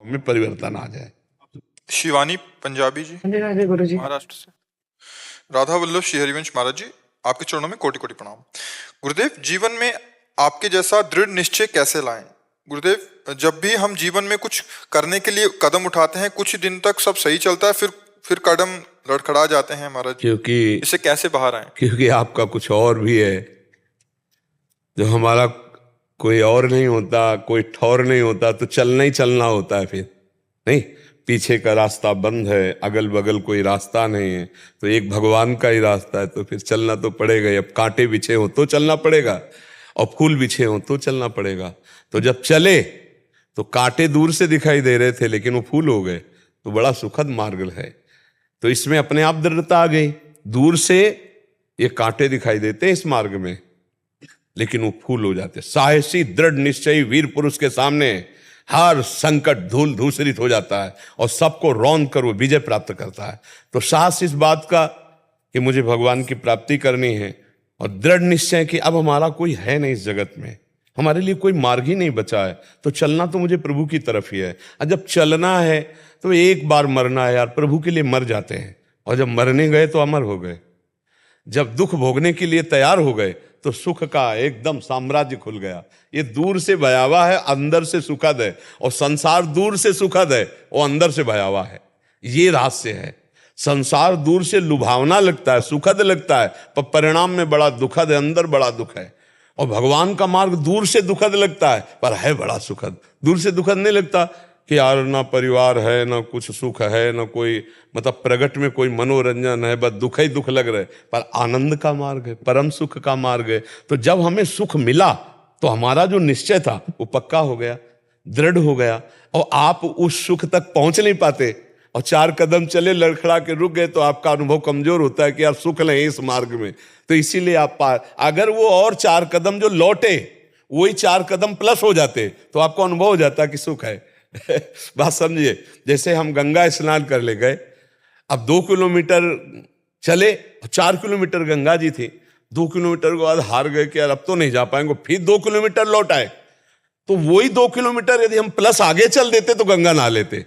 में परिवर्तन आ जाए। शिवानी पंजाबी जी, गुरु जी। महाराष्ट्र से। राधा वल्लभ श्री हरिवंश महाराज जी, आपके चरणों में कोटि कोटि प्रणाम। गुरुदेव, जीवन में आपके जैसा दृढ़ निश्चय कैसे लाएं? गुरुदेव, जब भी हम जीवन में कुछ करने के लिए कदम उठाते हैं, कुछ दिन तक सब सही चलता है, फिर कदम लड़खड़ा जाते हैं महाराज, क्योंकि इससे कैसे बाहर आए? क्योंकि आपका कुछ और भी है, जो हमारा कोई और नहीं होता, कोई ठौर नहीं होता, तो चलना ही चलना होता है। फिर नहीं, पीछे का रास्ता बंद है, अगल बगल कोई रास्ता नहीं है, तो एक भगवान का ही रास्ता है, तो फिर चलना तो पड़ेगा ही। अब कांटे बिछे हो तो चलना पड़ेगा, और फूल बिछे हो तो चलना पड़ेगा। तो जब चले तो कांटे दूर से दिखाई दे रहे थे, लेकिन वो फूल हो गए, तो बड़ा सुखद मार्ग है। तो इसमें अपने आप दृढ़ता आ गई। दूर से ये कांटे दिखाई देते हैं इस मार्ग में, लेकिन वो फूल हो जाते। साहसी दृढ़ निश्चयी वीर पुरुष के सामने हर संकट धूल धूसरित हो जाता है, और सबको रौंद कर वो विजय प्राप्त करता है। तो साहस इस बात का कि मुझे भगवान की प्राप्ति करनी है, और दृढ़ निश्चय कि अब हमारा कोई है नहीं इस जगत में, हमारे लिए कोई मार्ग ही नहीं बचा है, तो चलना तो मुझे प्रभु की तरफ ही है। और जब चलना है तो एक बार मरना है यार, प्रभु के लिए मर जाते हैं, और जब मरने गए तो अमर हो गए। जब दुख भोगने के लिए तैयार हो गए तो सुख का एकदम साम्राज्य खुल गया। ये दूर से भयावह है, अंदर से सुखद है, और संसार दूर से सुखद है और अंदर से भयावह है। ये रहस्य है। संसार दूर से लुभावना लगता है, सुखद लगता है, पर परिणाम में बड़ा दुखद है, अंदर बड़ा दुख है। और भगवान का मार्ग दूर से दुखद लगता है, पर है बड़ा सुखद। दूर से दुखद नहीं लगता कि यार ना परिवार है, ना कुछ सुख है, ना कोई मतलब प्रगट में कोई मनोरंजन है, बस दुख ही दुख लग रहे, पर आनंद का मार्ग है, परम सुख का मार्ग है। तो जब हमें सुख मिला तो हमारा जो निश्चय था वो पक्का हो गया, दृढ़ हो गया, और आप उस सुख तक पहुंच नहीं पाते, और 4 कदम चले लड़खड़ा के रुक गए, तो आपका अनुभव कमजोर होता है कि यार सुख नहीं इस मार्ग में। तो इसीलिए आप अगर वो और 4 कदम जो लौटे वही 4 कदम प्लस हो जाते, तो आपको अनुभव हो जाता कि सुख है। बात समझिए, जैसे हम गंगा स्नान कर ले गए, अब 2 किलोमीटर चले, 4 किलोमीटर गंगा जी थी, 2 किलोमीटर के बाद हार गए कि यार अब तो नहीं जा पाएंगे, फिर 2 किलोमीटर लौट आए, तो वही 2 किलोमीटर यदि हम प्लस आगे चल देते तो गंगा नहा लेते।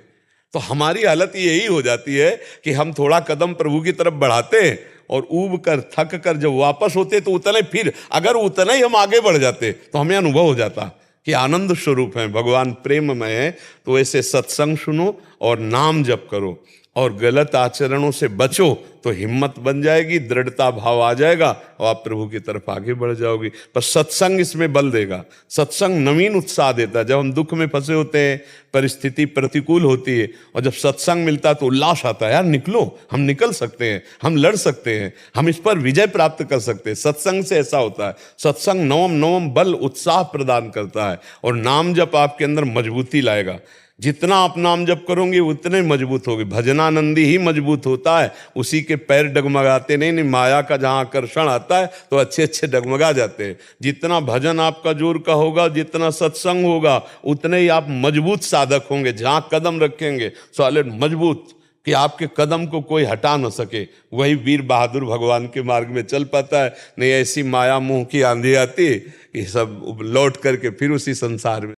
तो हमारी हालत यही हो जाती है कि हम थोड़ा कदम प्रभु की तरफ बढ़ाते हैं, और ऊब कर थक कर जब वापस होते तो उतने, फिर अगर उतना ही हम आगे बढ़ जाते तो हमें अनुभव हो जाता कि आनंद स्वरूप है, भगवान प्रेममय है। तो ऐसे सत्संग सुनो और नाम जप करो, और गलत आचरणों से बचो, तो हिम्मत बन जाएगी, दृढ़ता भाव आ जाएगा, और आप प्रभु की तरफ आगे बढ़ जाओगी। पर सत्संग इसमें बल देगा। सत्संग नवीन उत्साह देता है। जब हम दुख में फंसे होते हैं, परिस्थिति प्रतिकूल होती है, और जब सत्संग मिलता है तो उल्लास आता है, यार निकलो, हम निकल सकते हैं, हम लड़ सकते हैं, हम इस पर विजय प्राप्त कर सकते हैं। सत्संग से ऐसा होता है। सत्संग नवम नवम बल उत्साह प्रदान करता है, और नाम जप आपके अंदर मजबूती लाएगा। जितना आप नाम जप करोगे उतने मजबूत होगे। भजनानंदी ही मजबूत होता है, उसी के पैर डगमगाते नहीं। माया का जहाँ आकर्षण आता है तो अच्छे अच्छे डगमगा जाते हैं। जितना भजन आपका जोर का होगा, जितना सत्संग होगा, उतने ही आप मजबूत साधक होंगे। जहाँ कदम रखेंगे सॉलिड मजबूत, कि आपके कदम को कोई हटा न सके। वही वीर बहादुर भगवान के मार्ग में चल पाता है। नहीं ऐसी माया मोह की आंधी आती, ये सब लौट करके फिर उसी संसार में